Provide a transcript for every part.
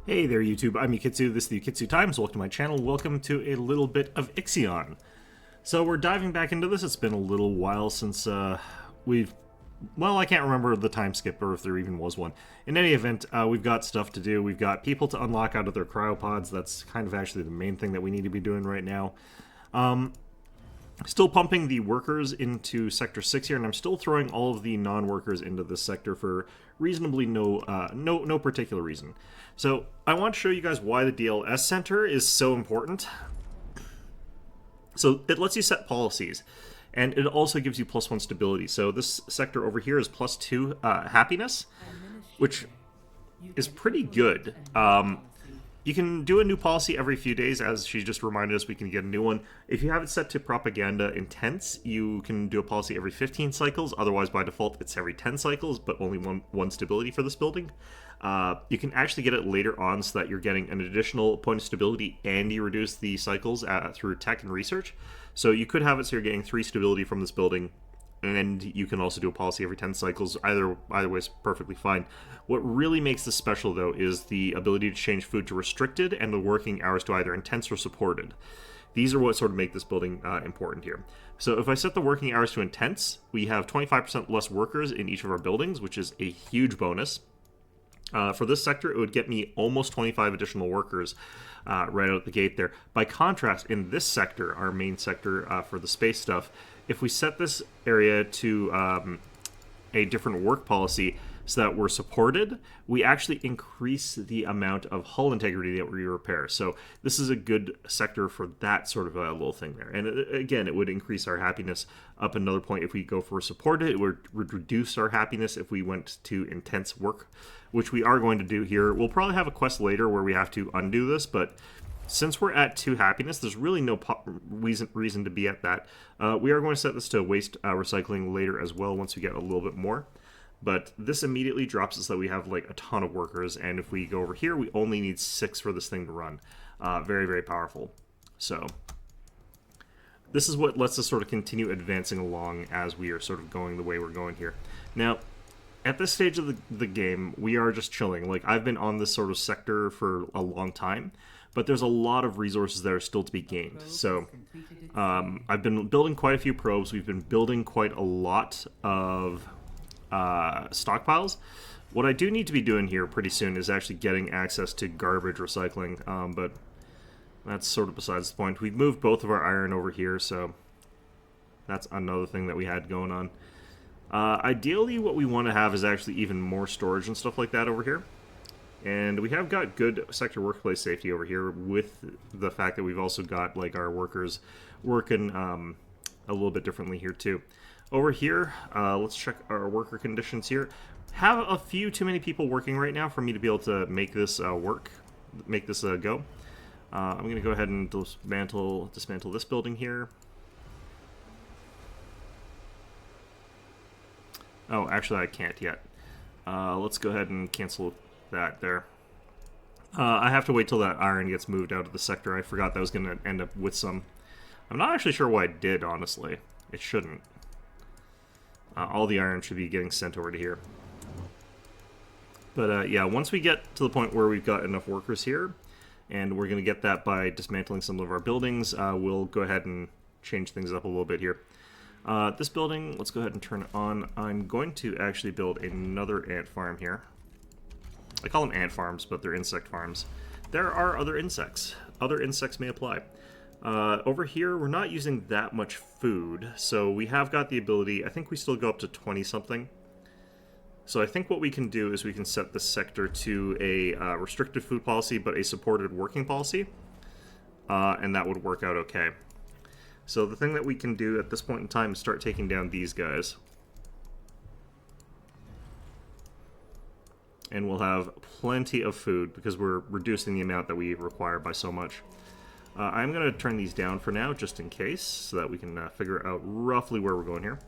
Hey there YouTube, I'm Yukitsu, this is the Yukitsu Times, welcome to my channel, welcome to a little bit of Ixion. So we're diving back into this. It's been a little while since well, I can't remember the time skip or if there even was one. In any event, we've got stuff to do, we've got people to unlock out of their cryopods. That's kind of actually the main thing that we need to be doing right now. Still pumping the workers into Sector 6 here, and I'm still throwing all of the non-workers into this sector for reasonably no particular reason. So I want to show you guys why the DLS Center is so important. So it lets you set policies, and it also gives you +1 stability. So this sector over here is +2 happiness, which is pretty good. You can do a new policy every few days, as she just reminded us we can get a new one. If you have it set to Propaganda Intense, you can do a policy every 15 cycles. Otherwise, by default, it's every 10 cycles, but only one stability for this building. You can actually get it later on so that you're getting an additional point of stability and you reduce the cycles through tech and research. So you could have it so you're getting 3 stability from this building, and you can also do a policy every 10 cycles. Either way is perfectly fine. What really makes this special, though, is the ability to change food to restricted and the working hours to either intense or supported. These are what sort of make this building important here. So if I set the working hours to intense, we have 25% less workers in each of our buildings, which is a huge bonus. For this sector, it would get me almost 25 additional workers right out the gate there. By contrast, in this sector, our main sector for the space stuff, if we set this area to a different work policy so that we're supported, we actually increase the amount of hull integrity that we repair. So this is a good sector for that sort of a little thing there. And again, it would increase our happiness up another point if we go for supported. It would reduce our happiness if we went to intense work, which we are going to do here. We'll probably have a quest later where we have to undo this, but since we're at 2 happiness, there's really no reason to be at that. We are going to set this to waste recycling later as well once we get a little bit more. But this immediately drops us that we have like a ton of workers, and if we go over here, we only need 6 for this thing to run. Very, very powerful. So this is what lets us sort of continue advancing along as we are sort of going the way we're going here. Now, at this stage of the game, we are just chilling. Like, I've been on this sort of sector for a long time, but there's a lot of resources that are still to be gained. So I've been building quite a few probes. We've been building quite a lot of stockpiles. What I do need to be doing here pretty soon is actually getting access to garbage recycling, but that's sort of besides the point. We've moved both of our iron over here, so that's another thing that we had going on. Ideally, what we want to have is actually even more storage and stuff like that over here. And we have got good sector workplace safety over here with the fact that we've also got like our workers working a little bit differently here too. Over here, let's check our worker conditions here. Have a few too many people working right now for me to be able to make this make this go. I'm going to go ahead and dismantle this building here. Oh, actually I can't yet. Let's go ahead and cancel that there. I have to wait till that iron gets moved out of the sector. I forgot that was going to end up with some. I'm not actually sure why it did, honestly. It shouldn't. All the iron should be getting sent over to here. But yeah, once we get to the point where we've got enough workers here, and we're going to get that by dismantling some of our buildings, we'll go ahead and change things up a little bit here. This building, let's go ahead and turn it on. I'm going to actually build another ant farm here. I call them ant farms, but they're insect farms. There are other insects. Other insects may apply. Over here, we're not using that much food, so we have got the ability, I think we still go up to 20-something. So I think what we can do is we can set the sector to a restricted food policy, but a supported working policy, and that would work out okay. So the thing that we can do at this point in time is start taking down these guys. And we'll have plenty of food because we're reducing the amount that we require by so much. I'm going to turn these down for now, just in case, so that we can figure out roughly where we're going here.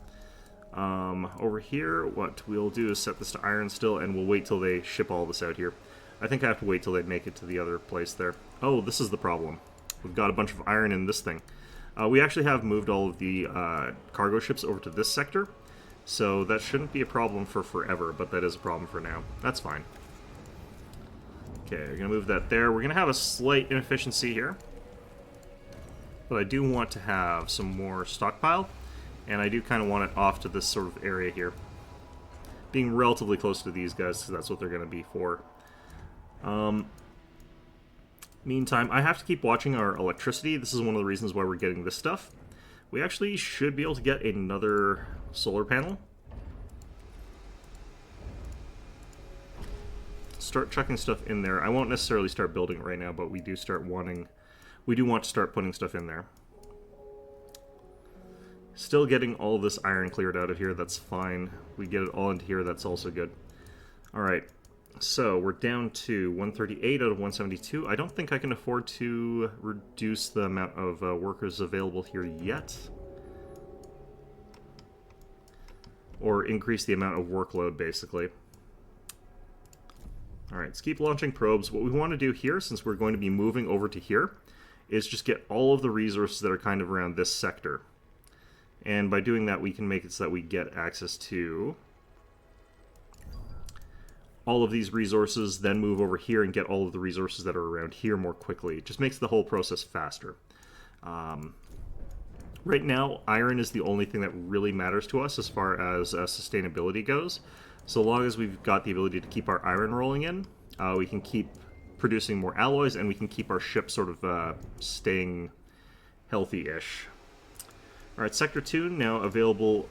Over here, what we'll do is set this to iron still, and we'll wait till they ship all this out here. I think I have to wait till they make it to the other place there. Oh, this is the problem. We've got a bunch of iron in this thing. We actually have moved all of the cargo ships over to this sector, so that shouldn't be a problem for forever, but that is a problem for now. That's fine. Okay, we're going to move that there. We're going to have a slight inefficiency here. But I do want to have some more stockpile. And I do kind of want it off to this sort of area here. Being relatively close to these guys, because that's what they're going to be for. Meantime, I have to keep watching our electricity. This is one of the reasons why we're getting this stuff. We actually should be able to get another solar panel. Start chucking stuff in there. I won't necessarily start building it right now, but we do want to start putting stuff in there. Still getting all this iron cleared out of here, that's fine. We get it all into here, that's also good. Alright, so we're down to 138 out of 172. I don't think I can afford to reduce the amount of workers available here yet. Or increase the amount of workload, basically. Alright, let's keep launching probes. What we want to do here, since we're going to be moving over to here, is just get all of the resources that are kind of around this sector. And by doing that, we can make it so that we get access to all of these resources, then move over here and get all of the resources that are around here more quickly. It just makes the whole process faster. Right now, iron is the only thing that really matters to us as far as sustainability goes. So long as we've got the ability to keep our iron rolling in, we can keep producing more alloys, and we can keep our ship sort of staying healthy-ish. Alright, Sector 2 now available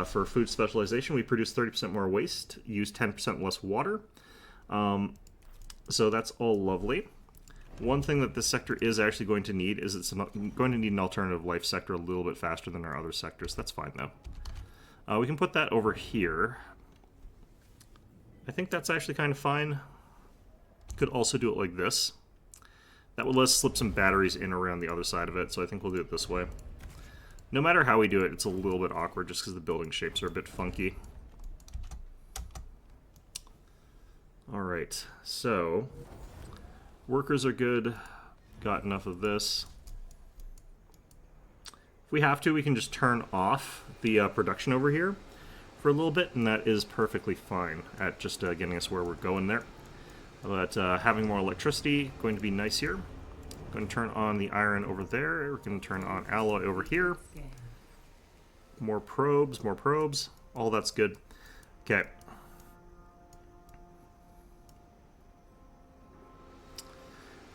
for food specialization. We produce 30% more waste, use 10% less water. So that's all lovely. One thing that this sector is actually going to need is it's going to need an alternative life sector a little bit faster than our other sectors. That's fine, though. We can put that over here. I think that's actually kind of fine. Could also do it like this. That would let us slip some batteries in around the other side of it, so I think we'll do it this way. No matter how we do it, it's a little bit awkward just because the building shapes are a bit funky. Alright, so workers are good. Got enough of this. If we have to, we can just turn off the production over here for a little bit, and that is perfectly fine at just getting us where we're going there. But having more electricity, going to be nice here. Going to turn on the iron over there. We're going to turn on alloy over here. More probes, all that's good. Okay.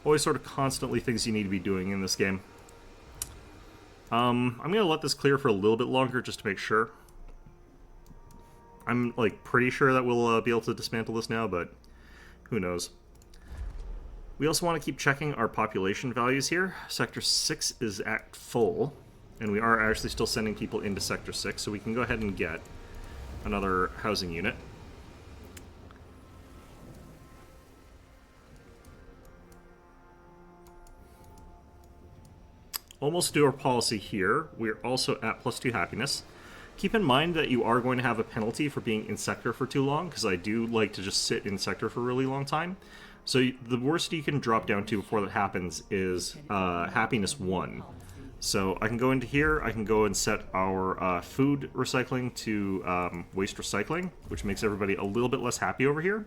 Always sort of constantly things you need to be doing in this game. I'm going to let this clear for a little bit longer just to make sure. I'm like pretty sure that we'll be able to dismantle this now, but who knows. We also want to keep checking our population values here. Sector 6 is at full, and we are actually still sending people into Sector 6, so we can go ahead and get another housing unit. Almost do our policy here. We're also at +2 happiness. Keep in mind that you are going to have a penalty for being in sector for too long, because I do like to just sit in sector for a really long time. So the worst you can drop down to before that happens is happiness 1. So I can go into here, I can go and set our food recycling to waste recycling, which makes everybody a little bit less happy over here.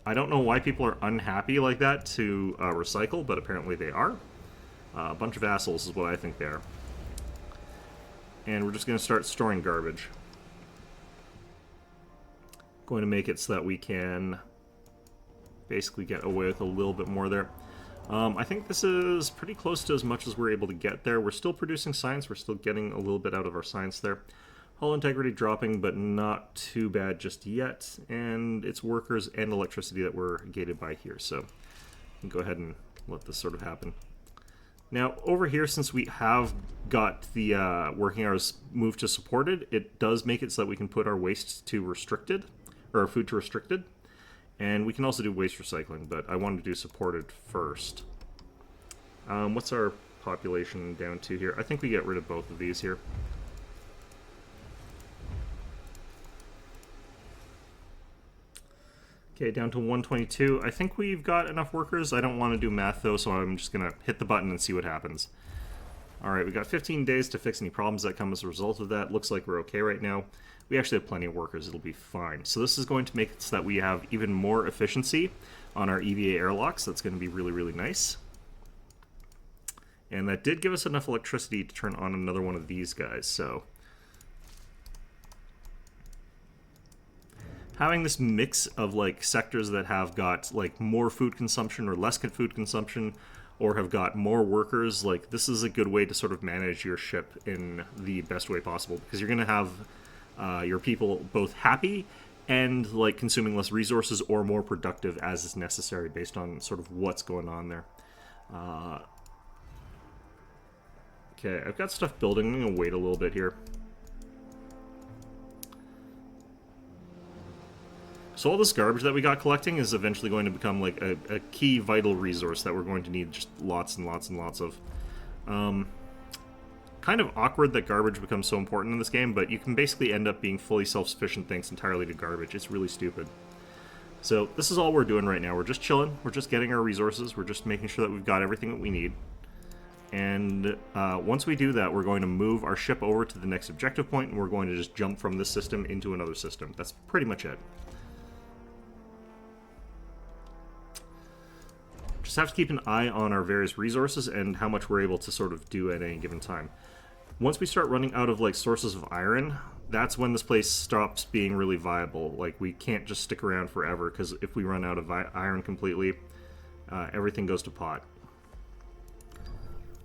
I don't know why people are unhappy like that to recycle, but apparently they are. A bunch of assholes is what I think they are. And we're just going to start storing garbage. Going to make it so that we can basically get away with a little bit more there. I think this is pretty close to as much as we're able to get there. We're still producing science. We're still getting a little bit out of our science there. Hull integrity dropping, but not too bad just yet. And it's workers and electricity that we're gated by here. So we can go ahead and let this sort of happen. Now, over here, since we have got the working hours moved to supported, it does make it so that we can put our waste to restricted, or our food to restricted. And we can also do waste recycling, but I wanted to do supported first. What's our population down to here? I think we get rid of both of these here. Okay, down to 122. I think we've got enough workers. I don't want to do math, though, so I'm just going to hit the button and see what happens. Alright, we got 15 days to fix any problems that come as a result of that. Looks like we're okay right now. We actually have plenty of workers. It'll be fine. So this is going to make it so that we have even more efficiency on our EVA airlocks. That's going to be really, really nice. And that did give us enough electricity to turn on another one of these guys, so... having this mix of, like, sectors that have got, like, more food consumption or less food consumption, or have got more workers, like, this is a good way to sort of manage your ship in the best way possible, because you're going to have your people both happy and, like, consuming less resources or more productive as is necessary based on sort of what's going on there. Okay, I've got stuff building. I'm going to wait a little bit here. So all this garbage that we got collecting is eventually going to become like a key vital resource that we're going to need just lots and lots and lots of. Kind of awkward that garbage becomes so important in this game, but you can basically end up being fully self-sufficient thanks entirely to garbage. It's really stupid. So this is all we're doing right now. We're just chilling. We're just getting our resources. We're just making sure that we've got everything that we need. And once we do that, we're going to move our ship over to the next objective point, and we're going to just jump from this system into another system. That's pretty much it. Just have to keep an eye on our various resources and how much we're able to sort of do at any given time. Once we start running out of, like, sources of iron, that's when this place stops being really viable. Like, we can't just stick around forever, because if we run out of iron completely, everything goes to pot.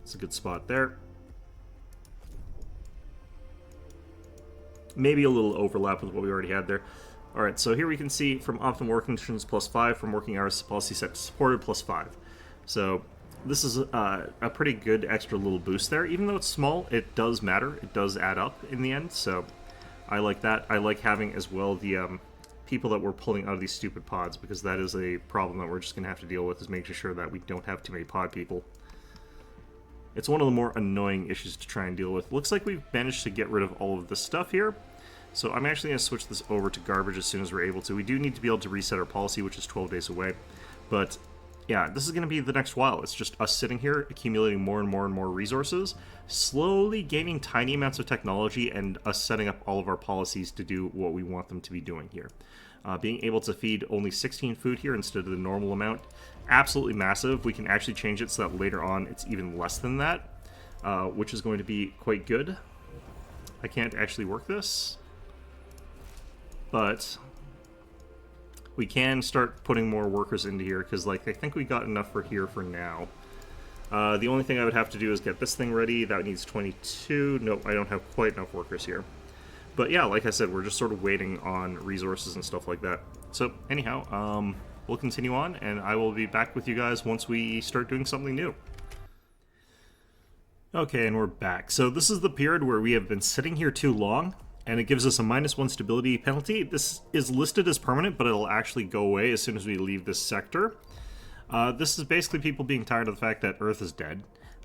It's a good spot there. Maybe a little overlap with what we already had there. Alright, so here we can see from optimal working conditions +5, from working hours policy set to supported +5. So this is a pretty good extra little boost there. Even though it's small, it does matter. It does add up in the end, so I like that. I like having as well the people that we're pulling out of these stupid pods, because that is a problem that we're just going to have to deal with, is making sure that we don't have too many pod people. It's one of the more annoying issues to try and deal with. Looks like we've managed to get rid of all of this stuff here. So I'm actually going to switch this over to garbage as soon as we're able to. We do need to be able to reset our policy, which is 12 days away. But yeah, this is going to be the next while. It's just us sitting here, accumulating more and more and more resources, slowly gaining tiny amounts of technology, and us setting up all of our policies to do what we want them to be doing here. Being able to feed only 16 food here instead of the normal amount, absolutely massive. We can actually change it so that later on it's even less than that, which is going to be quite good. I can't actually work this, but we can start putting more workers into here, because, like, I think we got enough for here for now. The only thing I would have to do is get this thing ready. That needs 22. Nope, I don't have quite enough workers here. But yeah, like I said, we're just sort of waiting on resources and stuff like that. So anyhow, we'll continue on, and I will be back with you guys once we start doing something new. Okay, and we're back. So this is the period where we have been sitting here too long, and it gives us a -1 stability penalty. This is listed as permanent, but it'll actually go away as soon as we leave this sector. This is basically people being tired of the fact that Earth is dead,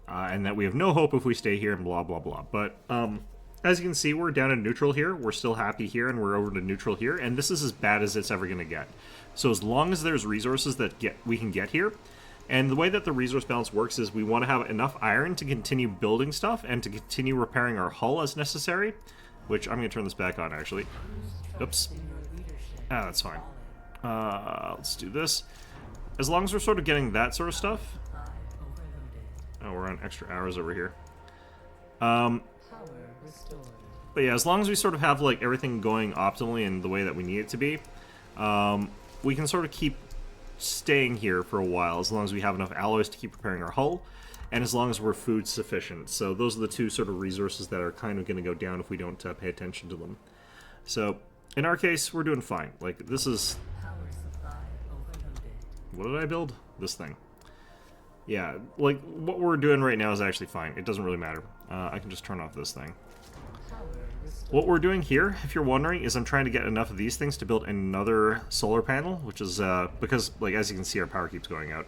and that we have no hope if we stay here, and blah, blah, blah. But as you can see, we're down in neutral here. We're still happy here, and we're over to neutral here, and this is as bad as it's ever going to get. So as long as there's resources that we can get here, and the way that the resource balance works is we want to have enough iron to continue building stuff and to continue repairing our hull as necessary. Which, I'm going to turn this back on, actually. Oops. Ah, that's fine. Let's do this. As long as we're sort of getting that sort of stuff. Oh, we're on extra hours over here. But yeah, as long as we sort of have, like, everything going optimally in the way that we need it to be, we can sort of keep staying here for a while, as long as we have enough alloys to keep repairing our hull, and as long as we're food sufficient. So those are the two sort of resources that are kind of going to go down if we don't pay attention to them. So in our case, we're doing fine. Like, this is... What did I build? This thing. Yeah, like, what we're doing right now is actually fine. It doesn't really matter. I can just turn off this thing. What we're doing here, if you're wondering, is I'm trying to get enough of these things to build another solar panel, which is, because, like, as you can see, our power keeps going out.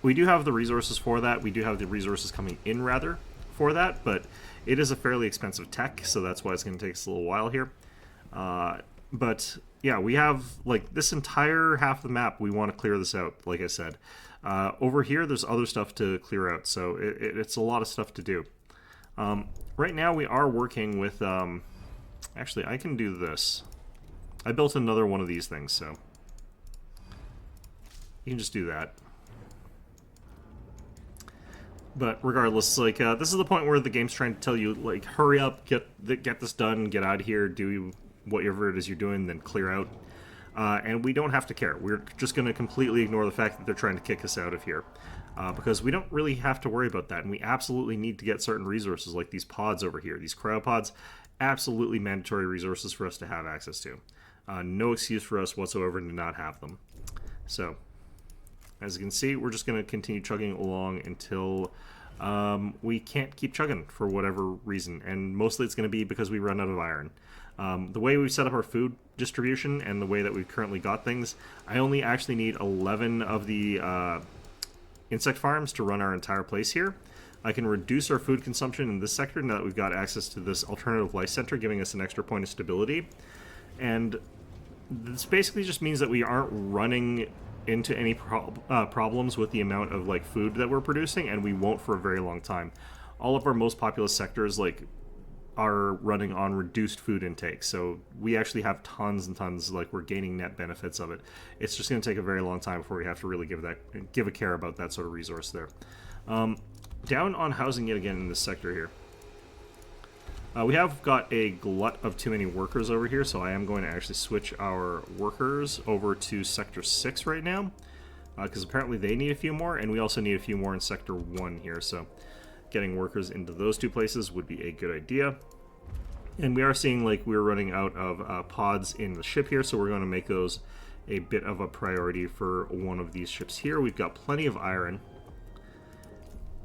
We do have the resources for that. We do have the resources coming in, rather, for that, but it is a fairly expensive tech, so that's why it's going to take us a little while here. But, yeah, we have, like, this entire half of the map, we want to clear this out, like I said. Over here, there's other stuff to clear out, so it's a lot of stuff to do. Right now, we are working with, actually, I can do this. I built another one of these things, so... you can just do that. But regardless, like, this is the point where the game's trying to tell you, like, hurry up, get this done, get out of here, do whatever it is you're doing, then clear out. And we don't have to care. We're just going to completely ignore the fact that they're trying to kick us out of here. Because we don't really have to worry about that, and we absolutely need to get certain resources, like these pods over here. These cryopods, absolutely mandatory resources for us to have access to. No excuse for us whatsoever to not have them. So, as you can see, we're just going to continue chugging along until we can't keep chugging for whatever reason. And mostly it's going to be because we run out of iron. The way we've set up our food distribution and the way that we've currently got things, I only actually need 11 of the insect farms to run our entire place here. I can reduce our food consumption in this sector now that we've got access to this alternative life center, giving us an extra point of stability. And this basically just means that we aren't running into any problems with the amount of like food that we're producing, and we won't for a very long time. All of our most populous sectors like are running on reduced food intake, so we actually have tons and tons, like we're gaining net benefits of it. It's just going to take a very long time before we have to really give a care about that sort of resource there. Down on housing yet again in this sector here. We have got a glut of too many workers over here, so I am going to actually switch our workers over to Sector 6 right now, because apparently they need a few more, and we also need a few more in Sector 1 here, so getting workers into those two places would be a good idea. And we are seeing like we're running out of pods in the ship here, so we're going to make those a bit of a priority for one of these ships here. We've got plenty of iron.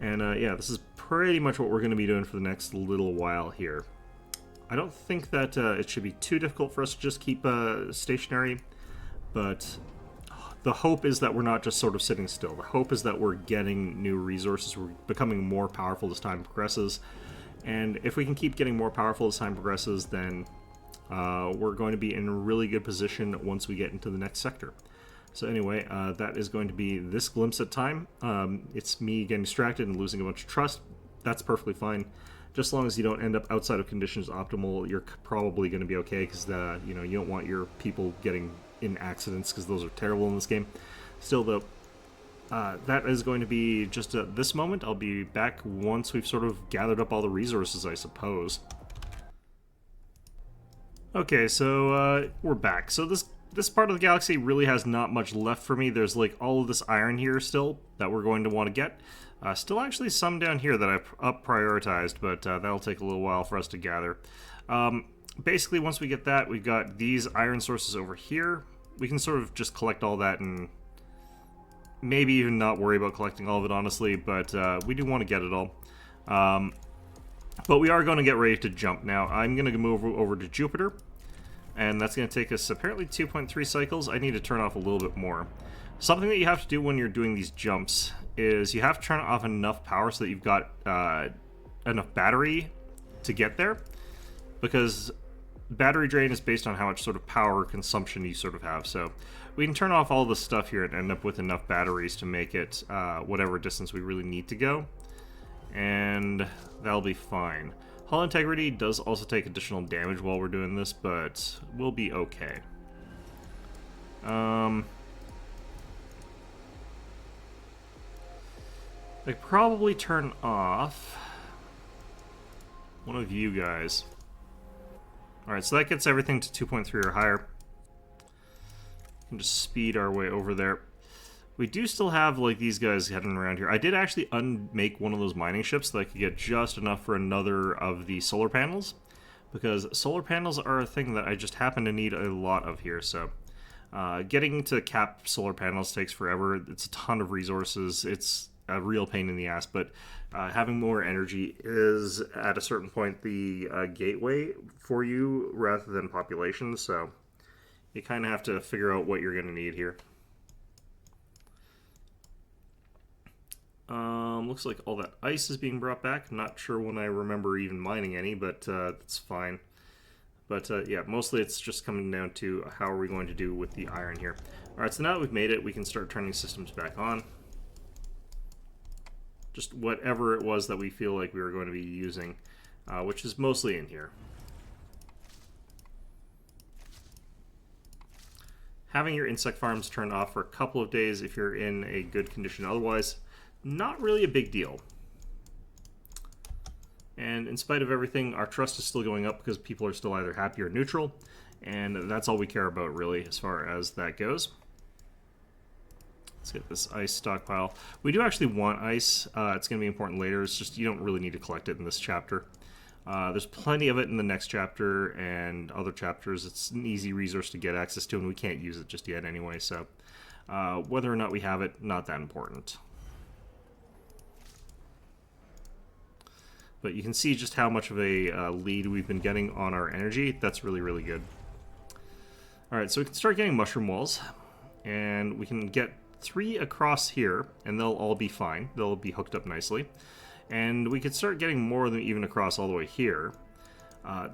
And yeah, this is pretty much what we're going to be doing for the next little while here. I don't think that it should be too difficult for us to just keep stationary, but the hope is that we're not just sort of sitting still. The hope is that we're getting new resources. We're becoming more powerful as time progresses. And if we can keep getting more powerful as time progresses, then we're going to be in a really good position once we get into the next sector. So anyway, that is going to be this glimpse at time. It's me getting distracted and losing a bunch of trust. That's perfectly fine. Just as long as you don't end up outside of conditions optimal, you're probably going to be okay, because you know, you don't want your people getting in accidents, because those are terrible in this game. Still, though, that is going to be just at this moment. I'll be back once we've sort of gathered up all the resources, I suppose. Okay, so we're back. So this part of the galaxy really has not much left for me. There's like all of this iron here still that we're going to want to get. Still actually some down here that I've up-prioritized, but that'll take a little while for us to gather. Basically, once we get that, we've got these iron sources over here. We can sort of just collect all that and maybe even not worry about collecting all of it, honestly, but we do want to get it all. But we are going to get ready to jump now. I'm going to move over to Jupiter, and that's going to take us apparently 2.3 cycles. I need to turn off a little bit more. Something that you have to do when you're doing these jumps is you have to turn off enough power so that you've got enough battery to get there, because battery drain is based on how much sort of power consumption you sort of have. So we can turn off all this stuff here and end up with enough batteries to make it whatever distance we really need to go, and that'll be fine. Hull integrity does also take additional damage while we're doing this, but we'll be okay. I probably turn off one of you guys. Alright, so that gets everything to 2.3 or higher. We can just speed our way over there. We do still have, like, these guys heading around here. I did actually unmake one of those mining ships so that I could get just enough for another of the solar panels, because solar panels are a thing that I just happen to need a lot of here, so getting to cap solar panels takes forever. It's a ton of resources. It's a real pain in the ass, but having more energy is, at a certain point, the gateway for you rather than population, so you kind of have to figure out what you're going to need here. Looks like all that ice is being brought back. Not sure when I remember even mining any, but that's fine. But yeah, mostly it's just coming down to how are we going to do with the iron here. Alright, so now that we've made it, we can start turning systems back on. Just whatever it was that we feel like we were going to be using, which is mostly in here. having your insect farms turned off for a couple of days if you're in a good condition. Otherwise, not really a big deal. And in spite of everything, our trust is still going up because people are still either happy or neutral. And that's all we care about, really, as far as that goes. Let's get this ice stockpile. We do actually want ice. It's going to be important later. It's just you don't really need to collect it in this chapter. There's plenty of it in the next chapter and other chapters. It's an easy resource to get access to, and we can't use it just yet anyway. So whether or not we have it, not that important. But you can see just how much of a lead we've been getting on our energy. That's really, really good. Alright, so we can start getting mushroom walls. And we can get 3 across here, and they'll all be fine. They'll be hooked up nicely. And we could start getting more of them even across all the way here.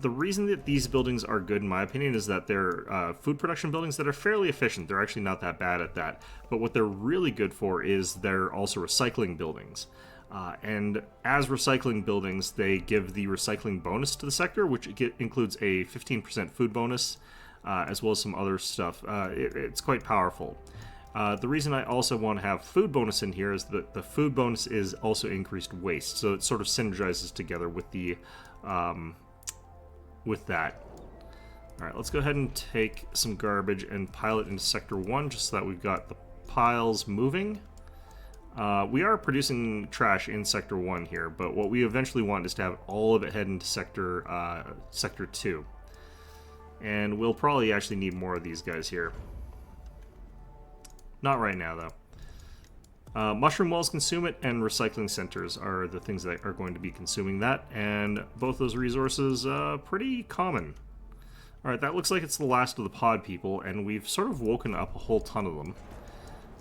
The reason that these buildings are good, in my opinion, is that they're food production buildings that are fairly efficient. They're actually not that bad at that. But what they're really good for is they're also recycling buildings. And as recycling buildings, they give the recycling bonus to the sector, which includes a 15% food bonus, as well as some other stuff. It's quite powerful. The reason I also want to have food bonus in here is that the food bonus is also increased waste, so it sort of synergizes together with the with that. All right, let's go ahead and take some garbage and pile it into Sector 1, just so that we've got the piles moving. We are producing trash in Sector 1 here, but what we eventually want is to have all of it head into Sector 2. And we'll probably actually need more of these guys here. Not right now, though. Mushroom walls consume it, and recycling centers are the things that are going to be consuming that, and both those resources pretty common. Alright, that looks like it's the last of the pod people, and we've sort of woken up a whole ton of them.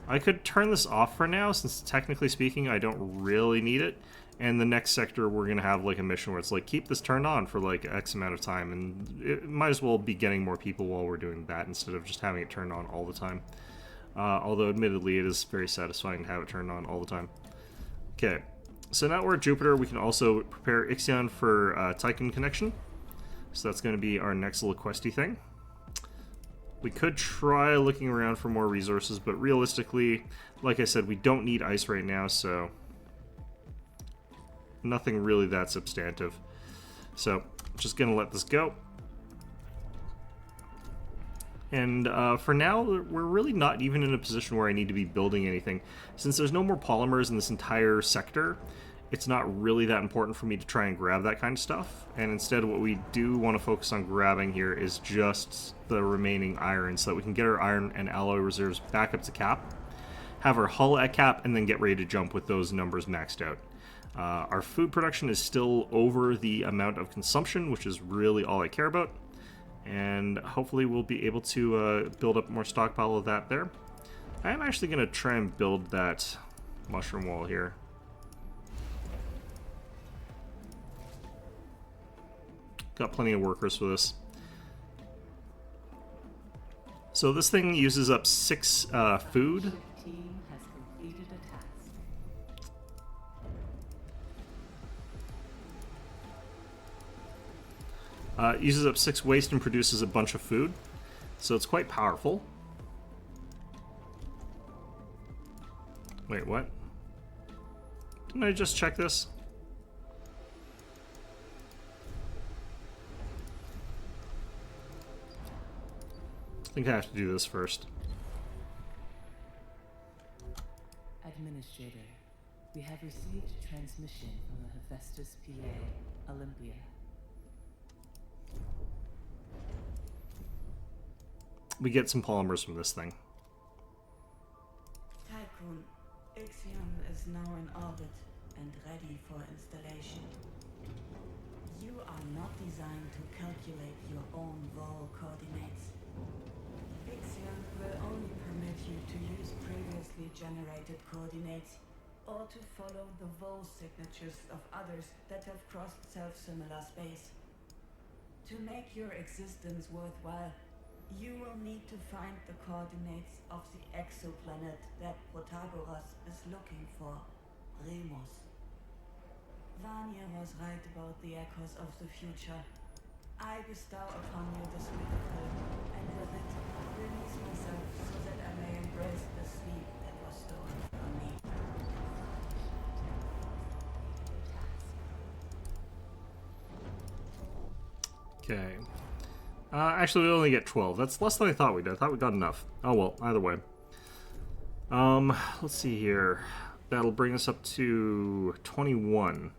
I could turn this off for now, since technically speaking I don't really need it. And the next sector we're going to have like a mission where it's like, keep this turned on for like X amount of time, and it might as well be getting more people while we're doing that instead of just having it turned on all the time. Although admittedly it is very satisfying to have it turned on all the time. Okay, so now we're at Jupiter. We can also prepare Ixion for Tycoon connection. So that's going to be our next little questy thing. We could try looking around for more resources, but realistically, like I said, we don't need ice right now, so nothing really that substantive. So, just gonna let this go. And for now, we're really not even in a position where I need to be building anything. Since there's no more polymers in this entire sector, it's not really that important for me to try and grab that kind of stuff. And instead, what we do want to focus on grabbing here is just the remaining iron, so that we can get our iron and alloy reserves back up to cap, have our hull at cap, and then get ready to jump with those numbers maxed out. Our food production is still over the amount of consumption, which is really all I care about. And hopefully we'll be able to build up more stockpile of that there. I am actually going to try and build that mushroom wall here. Got plenty of workers for this. So this thing uses up 6 food. Uses up 6 waste and produces a bunch of food. So it's quite powerful. Wait, what? Didn't I just check this? I think I have to do this first. Administrator, we have received transmission from the Hephaestus PA, Olympia. We get some polymers from this thing. Tycoon, Ixion is now in orbit and ready for installation. You are not designed to calculate your own vol coordinates. Ixion will only permit you to use previously generated coordinates or to follow the vol signatures of others that have crossed self-similar space. To make your existence worthwhile, you will need to find the coordinates of the exoplanet that Protagoras is looking for, Remus. Vanya was right about the echoes of the future. I bestow upon you this miracle, and with it, release myself so that I may embrace the sleep that was stolen from me. Okay. Actually, we only get 12. That's less than I thought we did. I thought we got enough. Oh well, either way. Let's see here. That'll bring us up to 21.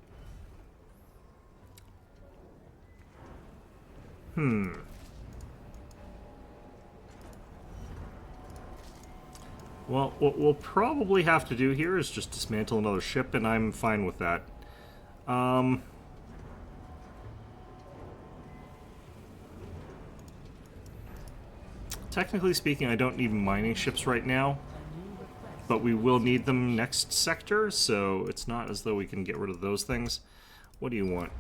Well, what we'll probably have to do here is just dismantle another ship, and I'm fine with that. Technically speaking, I don't need mining ships right now, but we will need them next sector, so it's not as though we can get rid of those things. What do you want?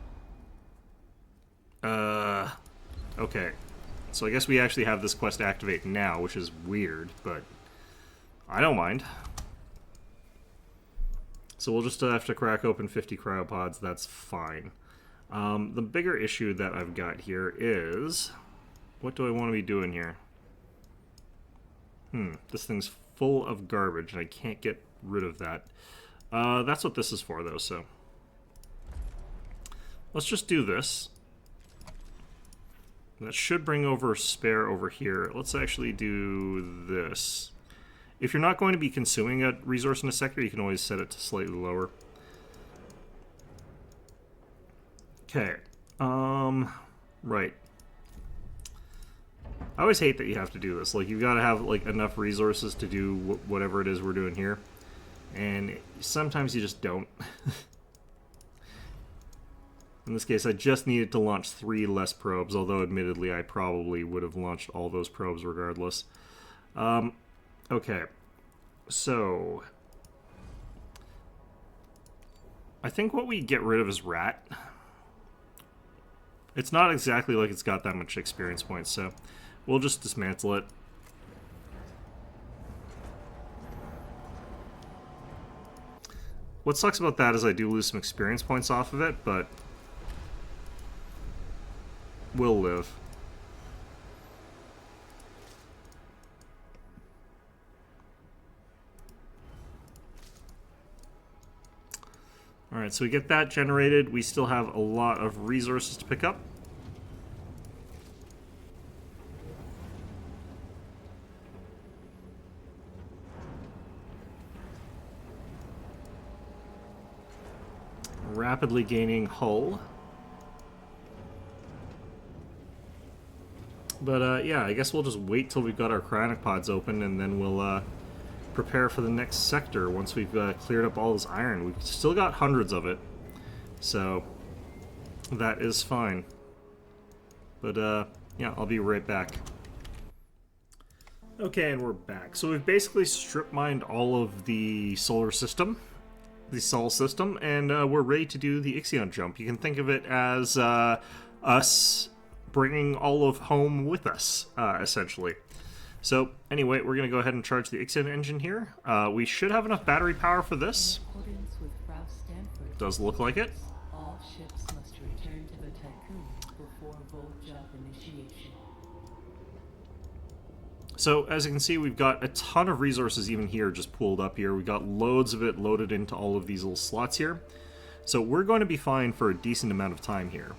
Okay. So I guess we actually have this quest activate now, which is weird, but I don't mind. So we'll just have to crack open 50 cryopods, that's fine. The bigger issue that I've got here is... what do I want to be doing here? This thing's full of garbage, and I can't get rid of that. That's what this is for, though, so... let's just do this. That should bring over spare over here. Let's actually do this. If you're not going to be consuming a resource in a sector, you can always set it to slightly lower. Okay. Right. I always hate that you have to do this. Like, you've got to have, like, enough resources to do whatever it is we're doing here. And sometimes you just don't. In this case, I just needed to launch 3 less probes, although admittedly I probably would have launched all those probes regardless. Okay. So... I think what we get rid of is Rat. It's not exactly like it's got that much experience points, so we'll just dismantle it. What sucks about that is I do lose some experience points off of it, but we'll live. Alright, so we get that generated. We still have a lot of resources to pick up. Rapidly gaining hull. But yeah, I guess we'll just wait till we've got our cryonic pods open, and then we'll prepare for the next sector once we've cleared up all this iron. We've still got hundreds of it, so that is fine. But yeah, I'll be right back. Okay, and we're back. So we've basically strip mined all of the solar system, the Sol system, and we're ready to do the Ixion jump. You can think of it as us bringing all of home with us, essentially. So, anyway, we're going to go ahead and charge the Ixion engine here. We should have enough battery power for this. Does look like it. All ships must return to the Tycoon before Volt jump initiation. So, as you can see, we've got a ton of resources even here just pooled up here. We've got loads of it loaded into all of these little slots here. So, we're going to be fine for a decent amount of time here.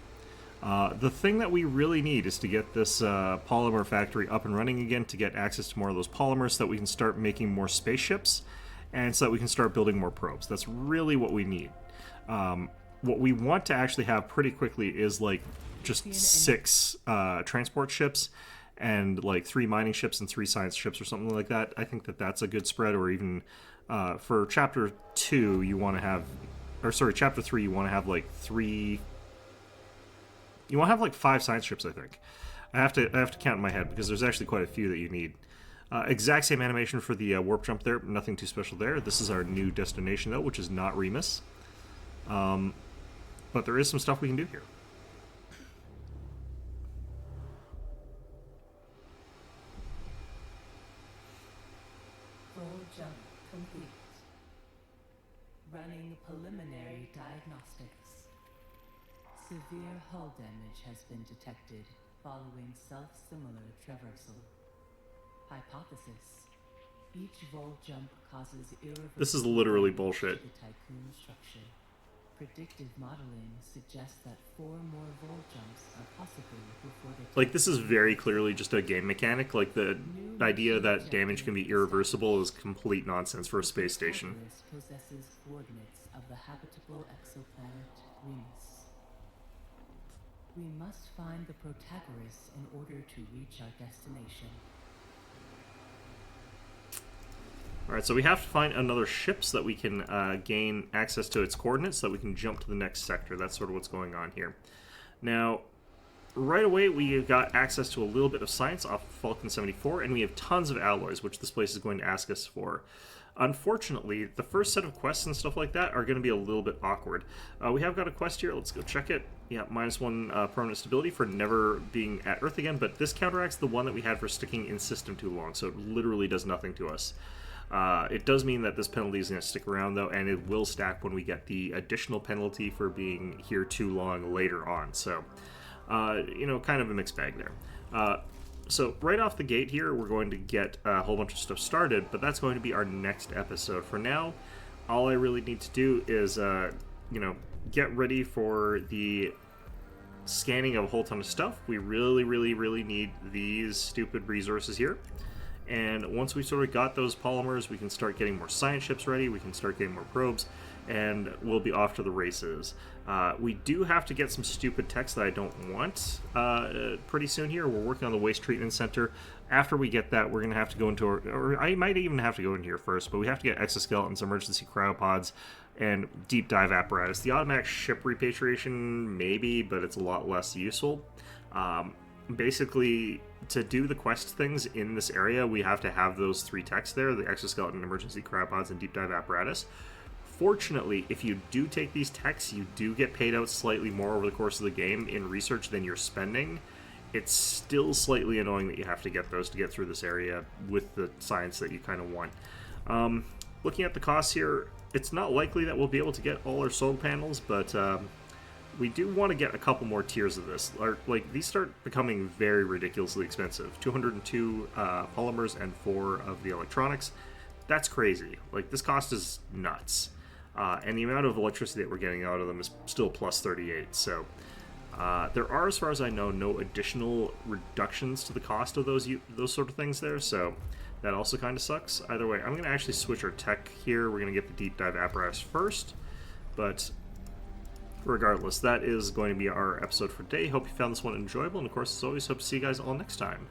The thing that we really need is to get this polymer factory up and running again, to get access to more of those polymers so that we can start making more spaceships and so that we can start building more probes. That's really what we need. What we want to actually have pretty quickly is like just 6 transport ships and like 3 mining ships and 3 science ships or something like that. I think that that's a good spread. Or even for chapter 2 you want to have, or sorry, chapter 3 you want to have like 3. You want to have like 5 science ships, I think. I have to count in my head because there's actually quite a few that you need. Exact same animation for the warp jump there. Nothing too special there. This is our new destination though, which is not Remus. But there is some stuff we can do here. Full jump complete. Running preliminary diagnostics. Severe hull damage has been detected following self-similar traversal. Hypothesis. Each vol jump causes irreversible This is literally damage bullshit. to the tycoon structure. Predictive modeling suggests that 4 more vol jumps are possible before the Like, this is very clearly just a game mechanic. Like, the idea that damage can be irreversible is complete nonsense for a space station. Protagoras possesses coordinates of the habitable exoplanet Remus. We must find the Protagoras in order to reach our destination. Alright, so we have to find another ship so that we can gain access to its coordinates so that we can jump to the next sector. That's sort of what's going on here. Now, right away we got access to a little bit of science off of Falcon 74, and we have tons of alloys, which this place is going to ask us for. Unfortunately, the first set of quests and stuff like that are going to be a little bit awkward. We have got a quest here. Let's go check it. Yeah, -1 permanent stability for never being at Earth again, but this counteracts the one that we had for sticking in system too long, so it literally does nothing to us. It does mean that this penalty is going to stick around, though, and it will stack when we get the additional penalty for being here too long later on. So, you know, kind of a mixed bag there. So right off the gate here, we're going to get a whole bunch of stuff started, but that's going to be our next episode. For now, all I really need to do is, you know, get ready for the scanning of a whole ton of stuff. We really need these stupid resources here. And once we sort of got those polymers, we can start getting more science ships ready, we can start getting more probes, and we'll be off to the races. We do have to get some stupid techs that I don't want pretty soon here. We're working on the waste treatment center. After we get that, we're going to have to go into, or I might even have to go in here first, but we have to get exoskeletons, emergency cryopods, and deep dive apparatus. The automatic ship repatriation, maybe, but it's a lot less useful. Basically, to do the quest things in this area, we have to have those 3 techs there, the exoskeleton, emergency cryopods, and deep dive apparatus. Fortunately, if you do take these techs, you do get paid out slightly more over the course of the game in research than you're spending. It's still slightly annoying that you have to get those to get through this area with the science that you kind of want. Looking at the costs here, it's not likely that we'll be able to get all our solar panels, but we do want to get a couple more tiers of this. Like, these start becoming very ridiculously expensive. 202 polymers and 4 of the electronics. That's crazy. Like, this cost is nuts. And the amount of electricity that we're getting out of them is still plus 38. So there are, as far as I know, no additional reductions to the cost of those sort of things there. So that also kind of sucks. Either way, I'm going to actually switch our tech here. We're going to get the deep dive apparatus first. But regardless, that is going to be our episode for today. Hope you found this one enjoyable, and of course, as always, hope to see you guys all next time.